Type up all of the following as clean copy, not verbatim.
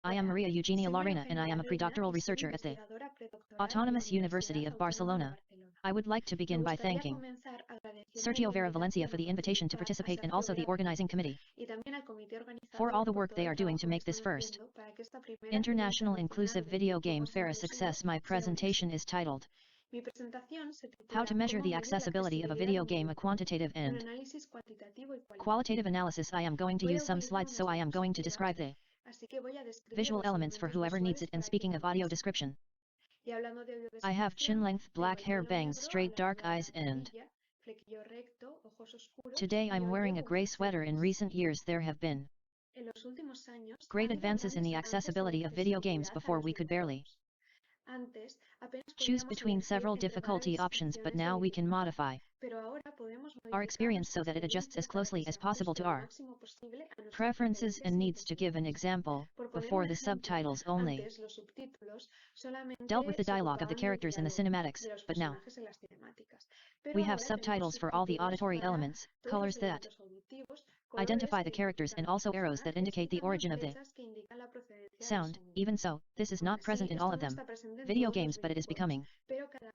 I am María Eugenia Larreina and I am a predoctoral researcher at the Autonomous University of Barcelona. I would like to begin by thanking Sergio Vera Valencia for the invitation to participate and also the organizing committee for all the work they are doing to make this first International Inclusive Video Game Fair a success. My presentation is titled How to Measure the Accessibility of a Video Game, a Quantitative and Qualitative Analysis. I am going to use some slides, so I am going to describe the visual elements for whoever needs it. And speaking of audio description, I have chin length, black hair, bangs, straight dark eyes, and today I'm wearing a gray sweater. In recent years there have been great advances in the accessibility of video games. Before we could barely choose between several difficulty options, but now we can modify our experience so that it adjusts as closely as possible to our preferences and needs. To give an example, before the subtitles only dealt with the dialogue of the characters and the cinematics, but now we have subtitles for all the auditory elements, colors that identify the characters, and also arrows that indicate the origin of the sound. Even so, this is not present in all of them video games, but it is becoming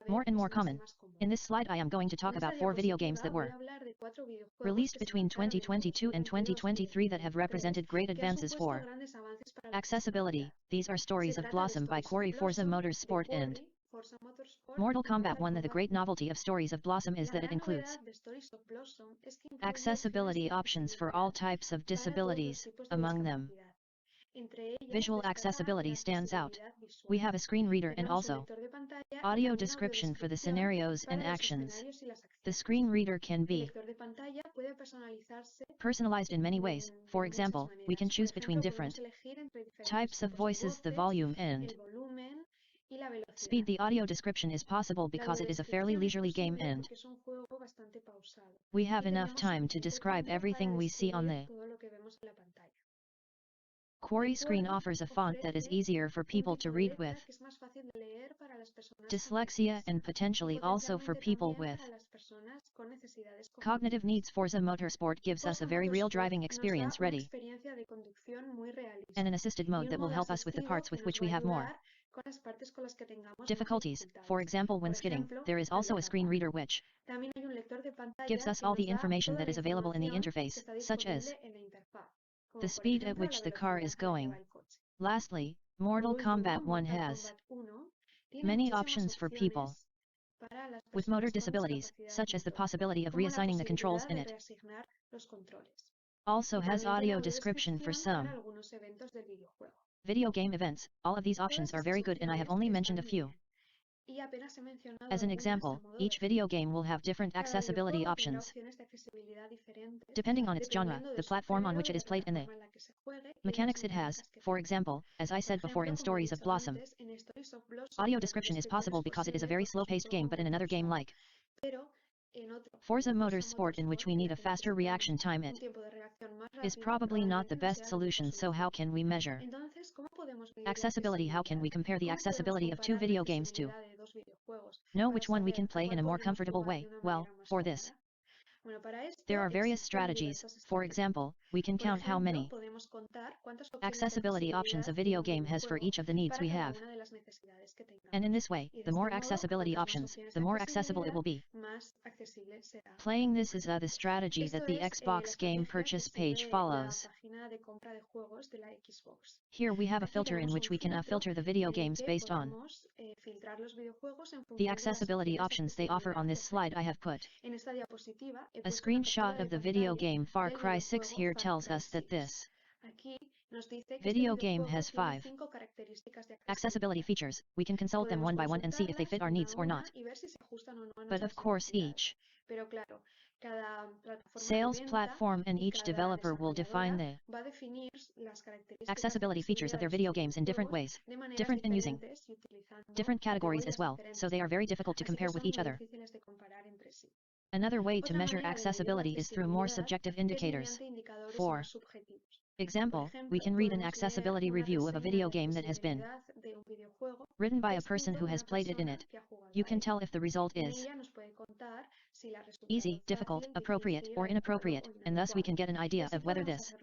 more and more common. In this slide I am going to talk about 4 video games that were released between 2022 and 2023 that have represented great advances for accessibility. These are Stories of Blossom by Quarry, Forza Motorsport, and Mortal Kombat 1. The great novelty of Stories of Blossom is that it includes accessibility options for all types of disabilities. Among them, visual accessibility stands out. We have a screen reader and also audio description for the scenarios and actions. The screen reader can be personalized in many ways. For example, we can choose between different types of voices, the volume and speed. The audio description is possible because it is a fairly leisurely game and we have enough time to describe everything we see on the Quarry screen. Offers a font that is easier for people to read with dyslexia and potentially also for people with cognitive needs. Forza Motorsport gives us a very real driving experience, ready and an assisted mode that will help us with the parts with which we have more difficulties. For example, when skidding, there is also a screen reader which gives us all the information that is available in the interface, such as the speed at which the car is going. Lastly, Mortal Kombat 1 has many options for people with motor disabilities, such as the possibility of reassigning the controls in it. Also has audio description for some video game events. All of these options are very good and I have only mentioned a few. As an example, each video game will have different accessibility options depending on its genre, the platform on which it is played, and the mechanics it has. For example, as I said before, in Stories of Blossom, audio description is possible because it is a very slow-paced game, but in another game like Forza Motorsport, in which we need a faster reaction time, it is probably not the best solution. So how can we measure accessibility? How can we compare the accessibility of 2 video games to know which one we can play in a more comfortable way? Well, for this, there are various strategies. For example, we can count how many accessibility options a video game has for each of the needs we have. And in this way, the more accessibility options, the more accessible it will be. Playing this is the strategy that the Xbox game purchase page follows. Here we have a filter in which we can filter the video games based on the accessibility options they offer. On this slide I have put a screenshot of the video game Far Cry 6. Here tells us that this video game has 5 accessibility features. We can consult them one by one and see if they fit our needs or not. But of course each sales platform and each developer will define the accessibility features of their video games in different ways, different in using different categories as well, so they are very difficult to compare with each other. Another way to measure accessibility is through more subjective indicators. For example, we can read an accessibility review of a video game that has been written by a person who has played it in it. You can tell if the result is easy, difficult, appropriate, or inappropriate, and thus we can get an idea of whether this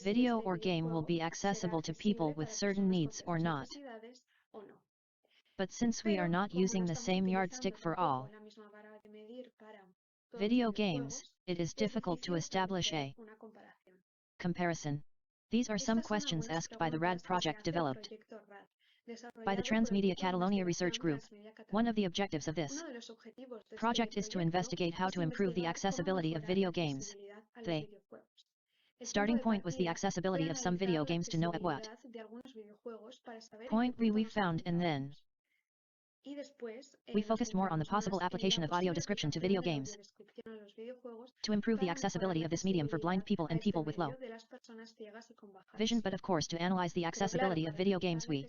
video or game will be accessible to people with certain needs or not. But since we are not using the same yardstick for all video games, it is difficult to establish a comparison. These are some questions asked by the RAD project developed by the Transmedia Catalonia Research Group. One of the objectives of this project is to investigate how to improve the accessibility of video games. The starting point was the accessibility of some video games to know at what point we found, and then we focused more on the possible application of audio description to video games to improve the accessibility of this medium for blind people and people with low vision. But of course, to analyze the accessibility of video games, we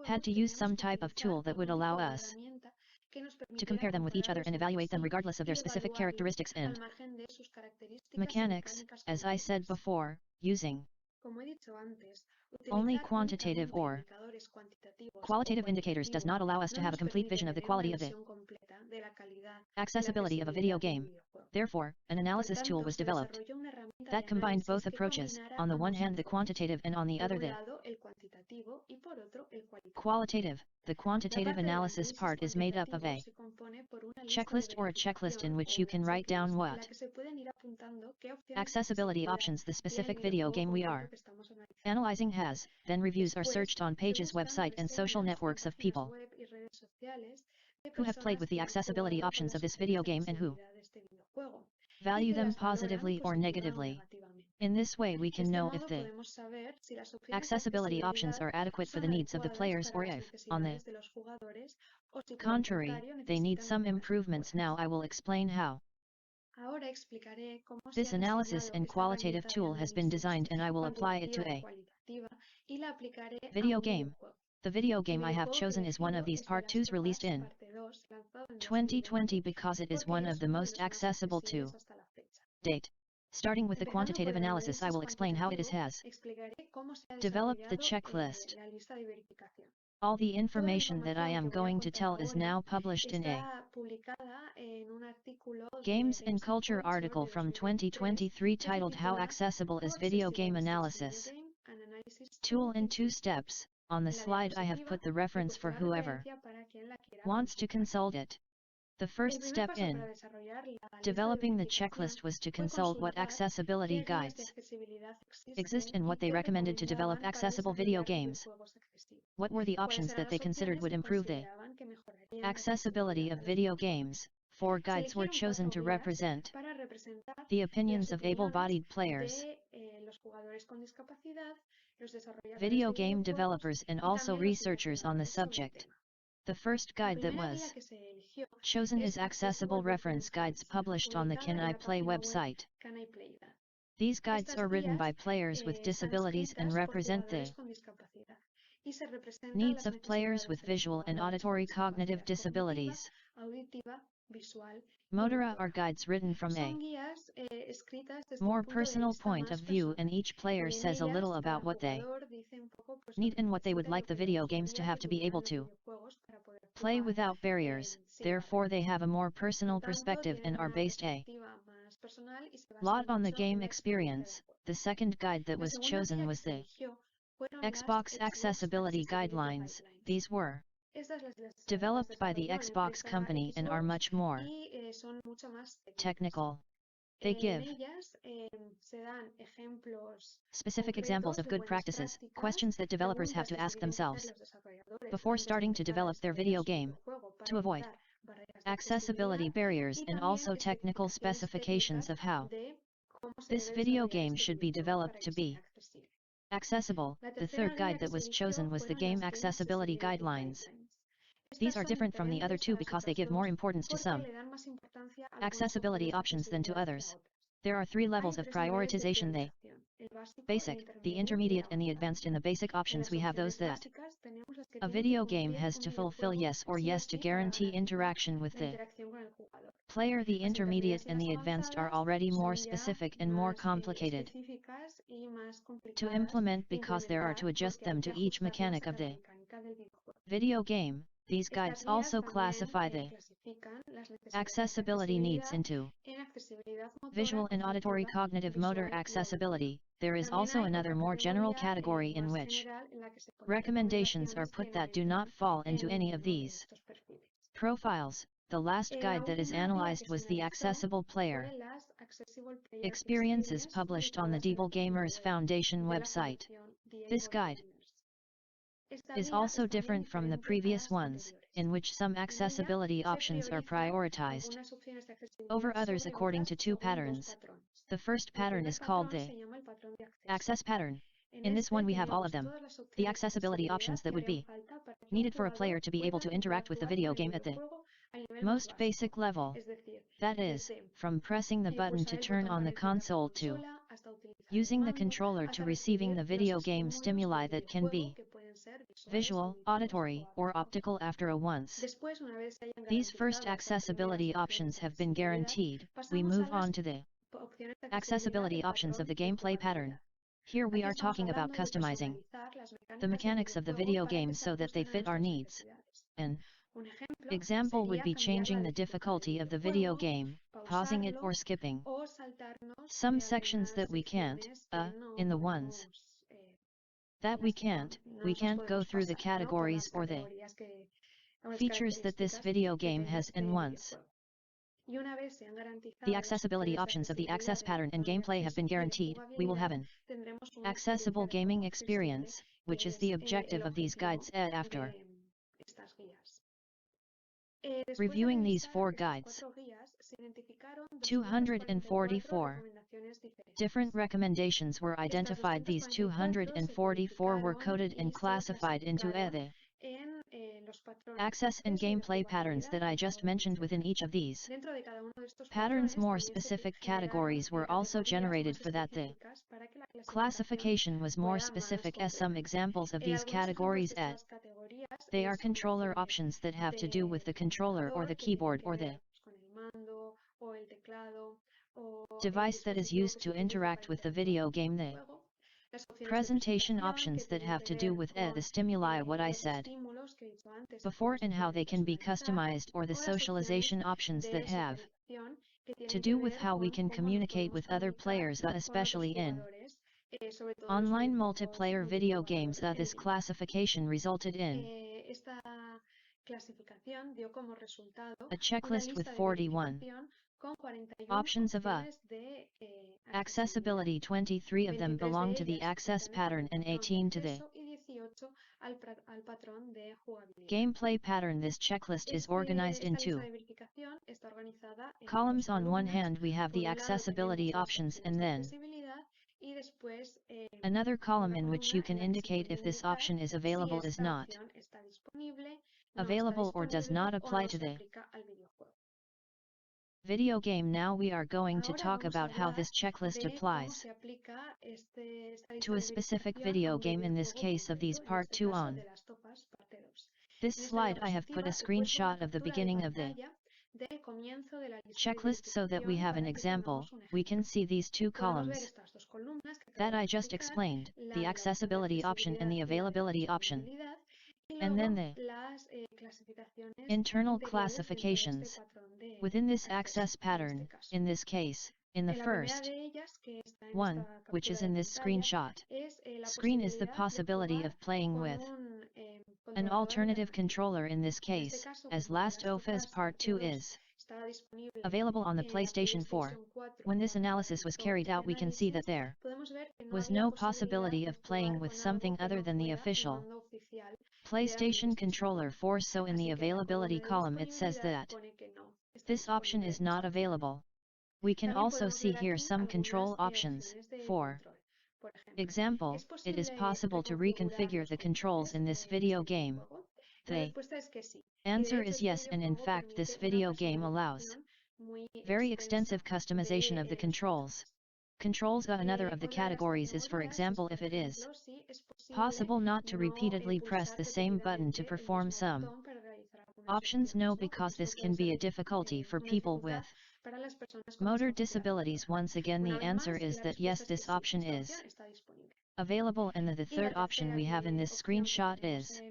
had to use some type of tool that would allow us to compare them with each other and evaluate them regardless of their specific characteristics and mechanics, as I said before, using only quantitative or qualitative indicators does not allow us to have a complete vision of the quality of the accessibility of a video game. Therefore, an analysis tool was developed that combined both approaches, on the one hand the quantitative and on the other the qualitative. The quantitative analysis part is made up of a checklist or a checklist in which you can write down what accessibility options the specific video game we are analyzing has. Then reviews are searched on pages, website and social networks of people who have played with the accessibility options of this video game and who value them positively or negatively. In this way we can know if the accessibility options are adequate for the needs of the players or if, on the contrary, they need some improvements. Now I will explain how this analysis and qualitative tool has been designed, and I will apply it to a video game. The video game I have chosen is one of these Part 2s released in 2020 because it is one of the most accessible to date. Starting with the quantitative analysis, I will explain how it has developed the checklist. All the information that I am going to tell is now published in a Games and Culture article from 2023 titled How Accessible is Video Game Analysis? Tool in 2 steps. On the slide I have put the reference for whoever wants to consult it. The first step in developing the checklist was to consult what accessibility guides exist and what they recommended to develop accessible video games. What were the options that they considered would improve the accessibility of video games? 4 guides were chosen to represent the opinions of able-bodied players, video game developers and also researchers on the subject. The first guide that was chosen is Accessible Reference Guides published on the Can I Play website. These guides are written by players with disabilities and represent the needs of players with visual and auditory cognitive disabilities. Motora are guides written from a more personal point of view, and each player says a little about what they need and what they would like the video games to have to be able to play without barriers. Therefore they have a more personal perspective and are based a lot on the game experience. The second guide that was chosen was the Xbox Accessibility Guidelines. These were developed by the Xbox company and are much more technical. They give specific examples of good practices, questions that developers have to ask themselves before starting to develop their video game, to avoid accessibility barriers, and also technical specifications of how this video game should be developed to be accessible. The third guide that was chosen was the Game Accessibility Guidelines. These are different from the other 2 because they give more importance to some accessibility options than to others. There are 3 levels of prioritization: the basic, the intermediate and the advanced. In the basic options we have those that a video game has to fulfill yes or yes to guarantee interaction with the player. The intermediate and the advanced are already more specific and more complicated to implement because there are to adjust them to each mechanic of the video game. These guides also classify the accessibility needs into Visual and auditory cognitive motor accessibility. There is also another more general category in which recommendations are put that do not fall into any of these profiles. The last guide that is analyzed was the Accessible Player Experiences published on the Deeble Gamers Foundation website. This guide is also different from the previous ones, in which some accessibility options are prioritized over others according to two patterns. The first pattern is called the access pattern. In this one we have all of them, the accessibility options that would be needed for a player to be able to interact with the video game at the most basic level, that is, from pressing the button to turn on the console to using the controller to receiving the video game stimuli that can be visual, auditory, or optical after a once. These first accessibility options have been guaranteed. We move on to the accessibility options of the gameplay pattern. Here we are talking about customizing the mechanics of the video game so that they fit our needs. An example would be changing the difficulty of the video game, pausing it or skipping some sections that we can't, in the ones that we can't go through the categories or the features that this video game has in once. The accessibility options of the access pattern and gameplay have been guaranteed. We will have an accessible gaming experience, which is the objective of these guides. After reviewing these four guides, 244 different recommendations were identified. These 244 were coded and classified into the access and gameplay patterns that I just mentioned. Within each of these patterns, more specific categories were also generated for that the classification was more specific. As some examples of these categories, they are controller options that have to do with the controller or the keyboard or the device that is used to interact with the video game, the presentation options that have to do with the stimuli, what I said before, and how they can be customized, or the socialization options that have to do with how we can communicate with other players, especially in online multiplayer video games. This classification resulted in a checklist with 41 options of accessibility. 23 of them belong to the access pattern and 18 to the gameplay pattern. This checklist is organized in two columns. On one hand we have the accessibility options, and then another column in which you can indicate if this option is available, is not available, or does not apply to the video game. Now we are going to talk about how this checklist applies to a specific video game, in this case of these part 2. On this slide I have put a screenshot of the beginning of the checklist so that we have an example. We can see these two columns that I just explained, the accessibility option and the availability option, and then the internal classifications within this access pattern. In this case, in the first one, which is in this screenshot screen, is the possibility of playing with an alternative controller. In this case, as Last of Us Part 2 is available on the PlayStation 4. When this analysis was carried out, we can see that there was no possibility of playing with something other than the official PlayStation controller 4. So in the availability column it says that this option is not available. We can also see here some control options. For example, it is possible to reconfigure the controls in this video game. The answer is yes, and in fact this video game allows very extensive customization of the controls. Another of the categories is, for example, if it is possible not to repeatedly press the same button to perform some options. No, because this can be a difficulty for people with motor disabilities. Once again the answer is that yes, this option is available. And the third option we have in this screenshot is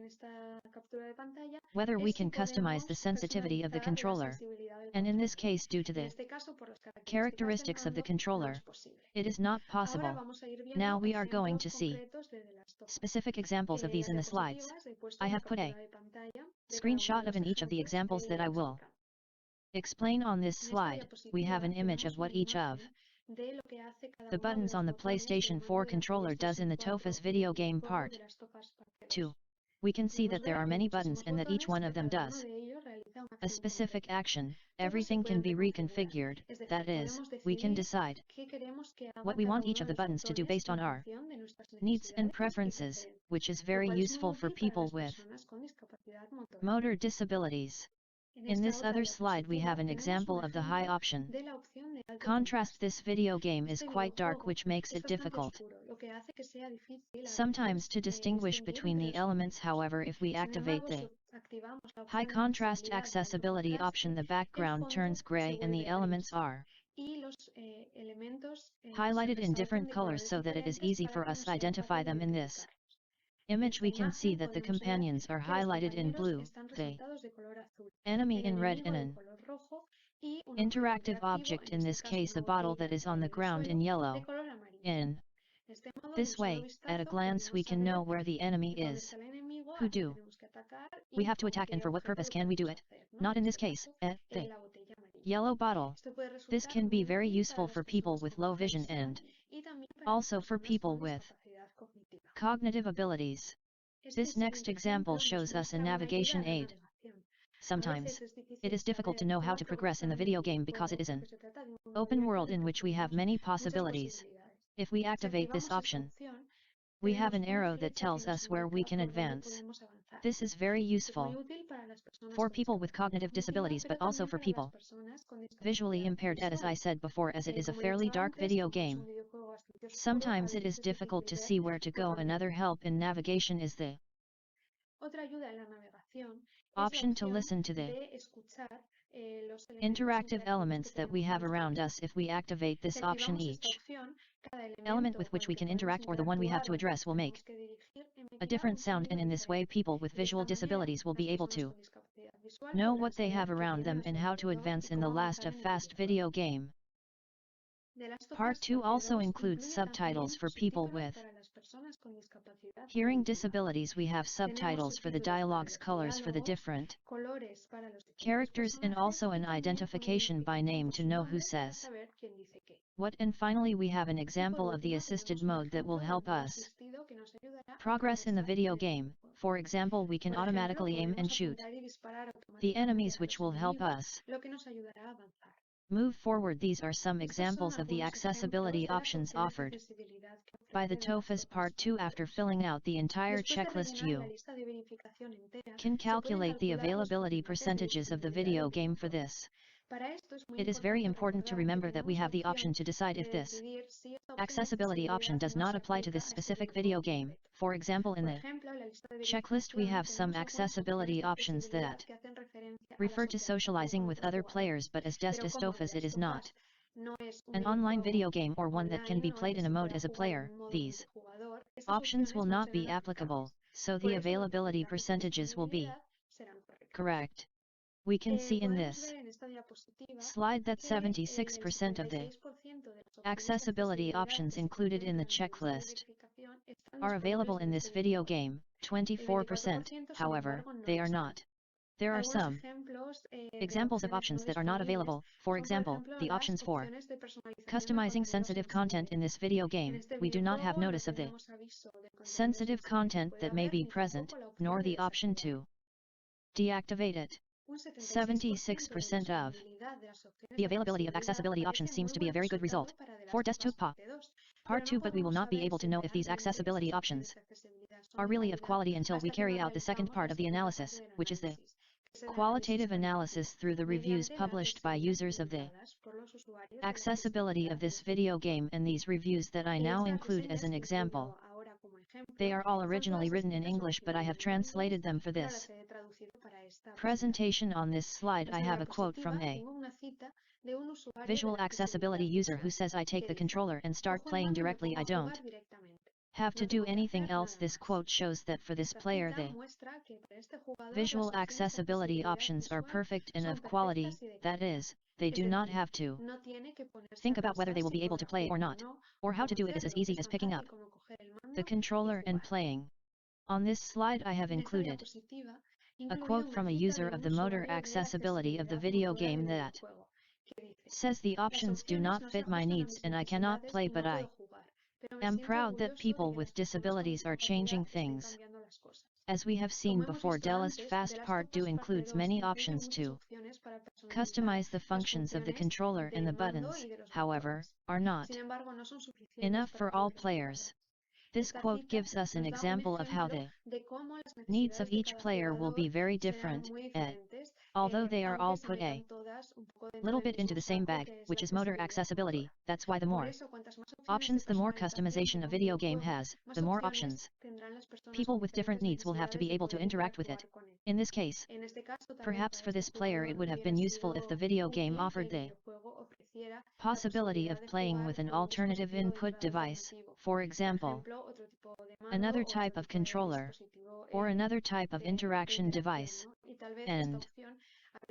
whether we can customize the sensitivity of the controller. And in this case, due to the characteristics of the controller, it is not possible. Now we are going to see specific examples of these in the slides. I have put a screenshot of in each of the examples that I will explain on this slide. We have an image of what each of the buttons on the PlayStation 4 controller does in the TOFAS video game part 2. We can see that there are many buttons and that each one of them does a specific action. Everything can be reconfigured, that is, we can decide what we want each of the buttons to do based on our needs and preferences, which is very useful for people with motor disabilities. In this other slide we have an example of the high option. Contrast: this video game is quite dark, which makes it difficult sometimes to distinguish between the elements. However, if we activate the high contrast accessibility option, the background turns gray and the elements are highlighted in different colors so that it is easy for us to identify them. In this image we can see that the companions are highlighted in blue, the enemy in red, and an interactive object, in this case a bottle that is on the ground, in yellow. In this way, at a glance we can know where the enemy is. Who do we have to attack and for what purpose can we do it? Not in this case, the yellow bottle. This can be very useful for people with low vision and also for people with cognitive abilities. This next example shows us a navigation aid. Sometimes it is difficult to know how to progress in the video game because it is an open world in which we have many possibilities. If we activate this option, we have an arrow that tells us where we can advance. This is very useful for people with cognitive disabilities, but also for people visually impaired, as I said before, as it is a fairly dark video game. Sometimes it is difficult to see where to go. Another help in navigation is the option to listen to the interactive elements that we have around us. If we activate this option, each element with which we can interact or the one we have to address will make a different sound, and in this way people with visual disabilities will be able to know what they have around them and how to advance in the Last of Fast video game. Part 2 also includes subtitles for people with hearing disabilities. We have subtitles for the dialogues, colors for the different characters, and also an identification by name to know who says what. And finally we have an example of the assisted mode that will help us progress in the video game. For example, we can automatically aim and shoot the enemies, which will help us move forward. These are some examples of the accessibility options offered by the TOFAS Part 2. After filling out the entire checklist, you can calculate the availability percentages of the video game. For this, it is very important to remember that we have the option to decide if this accessibility option does not apply to this specific video game. For example, in the checklist we have some accessibility options that refer to socializing with other players, but as TOFAS it is not an online video game or one that can be played in a mode as a player. These options will not be applicable, so the availability percentages will be correct. We can see in this slide that 76% of the accessibility options included in the checklist are available in this video game. 24%, however, they are not. There are some examples of options that are not available. For example, the options for customizing sensitive content in this video game. We do not have notice of the sensitive content that may be present, nor the option to deactivate it. 76% of the availability of accessibility options seems to be a very good result for desktop Part 2, but we will not be able to know if these accessibility options are really of quality until we carry out the second part of the analysis, which is the qualitative analysis through the reviews published by users of the accessibility of this video game. And these reviews that I now include as an example, they are all originally written in English, but I have translated them for this presentation. On this slide I have a quote from a visual accessibility user who says, "I take the controller and start playing directly. I don't have to do anything else. This quote shows that for this player the visual accessibility options are perfect and of quality, that is, they do not have to think about whether they will be able to play or not, or how to do it is as easy as picking up the controller and playing. On this slide I have included a quote from a user of the motor accessibility of the video game that says the options do not fit my needs and I cannot play, but I am proud that people with disabilities are changing things. As we have seen before, the last fast part 2 includes many options to customize the functions of the controller, and the buttons, however, are not enough for all players. This quote gives us an example of how the needs of each player will be very different, although they are all put a little bit into the same bag, which is motor accessibility. That's why the more options, the more customization a video game has, the more options people with different needs will have to be able to interact with it. In this case, perhaps for this player it would have been useful if the video game offered the possibility of playing with an alternative input device, for example, another type of controller, or another type of interaction device, and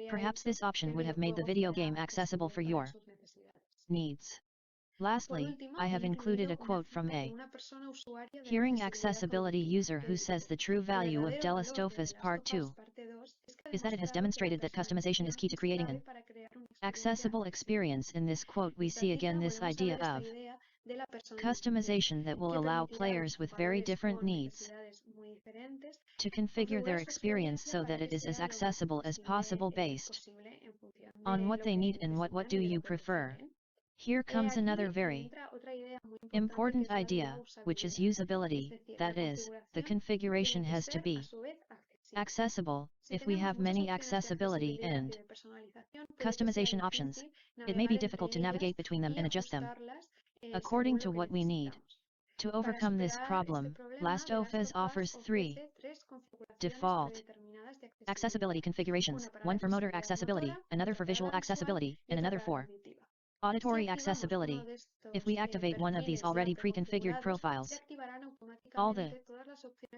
perhaps this option would have made the video game accessible for your needs. Lastly, I have included a quote from a hearing accessibility user who says the true value of The Last of Us Part 2 is that it has demonstrated that customization is key to creating an accessible experience. In this quote we see again this idea of customization that will allow players with very different needs to configure their experience so that it is as accessible as possible based on what they need and what do you prefer. Here comes another very important idea, which is usability, that is, the configuration has to be accessible. If we have many accessibility and customization options, it may be difficult to navigate between them and adjust them according to what we need. To overcome this problem, Last of Us offers 3 default accessibility configurations, one for motor accessibility, another for visual accessibility, and another for auditory accessibility. If we activate one of these already pre-configured profiles, all the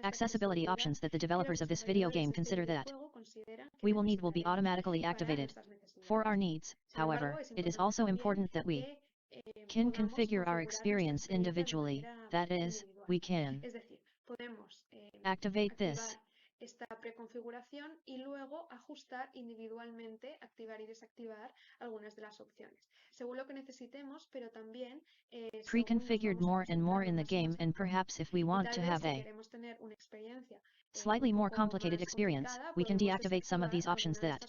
accessibility options that the developers of this video game consider that we will need will be automatically activated. For our needs, however, it is also important that we can configure our experience individually, that is, we can activate this esta preconfiguración y luego ajustar individualmente, activar y desactivar algunas de las opciones, según lo que necesitemos, pero también pre-configured more and more in the game, and perhaps if we want to have a slightly more complicated experience, we can deactivate some of these options that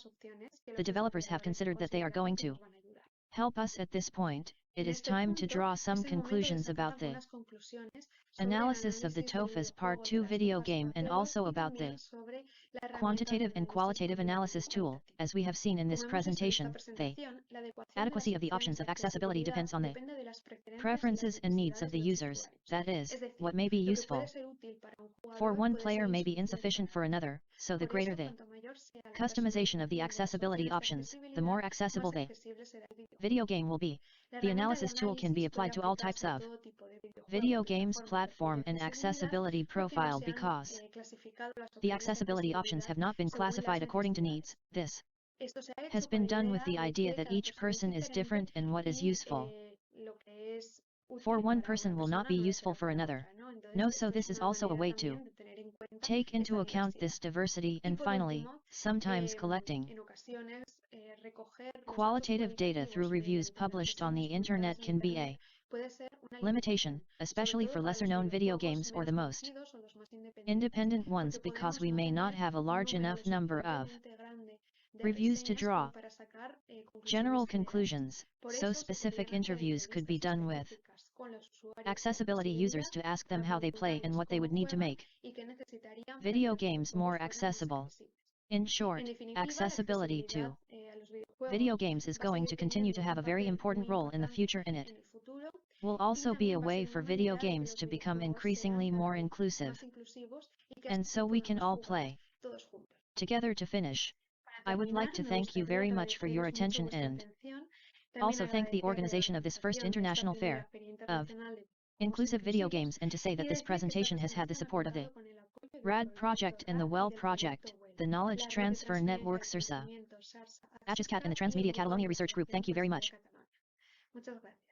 the developers have considered that they are going to help us. At this point, it is time to draw some conclusions about the analysis of the Last of Us Part 2 video game and also about the quantitative and qualitative analysis tool. As we have seen in this presentation, the adequacy of the options of accessibility depends on the preferences and needs of the users, that is, what may be useful for one player may be insufficient for another, so the greater the customization of the accessibility options, the more accessible the video game will be. The analysis tool can be applied to all types of video games platform and accessibility profile because the accessibility options have not been classified according to needs. This has been done with the idea that each person is different and what is useful for one person will not be useful for another. No, so this is also a way to take into account this diversity. And finally, sometimes collecting qualitative data through reviews published on the internet can be a limitation, especially for lesser-known video games or the most independent ones, because we may not have a large enough number of reviews to draw general conclusions, so specific interviews could be done with accessibility users to ask them how they play and what they would need to make video games more accessible. In short, accessibility to video games is going to continue to have a very important role in the future, and it will also be a way for video games to become increasingly more inclusive, and so we can all play together. To finish, I would like to thank you very much for your attention and also thank the organization of this first international fair of inclusive video games, and to say that this presentation has had the support of the RAD project and the WELL project, the Knowledge Transfer Network SARSA, ACHESCAT and the Transmedia Catalonia Research Group. Thank you very much. Muchas gracias.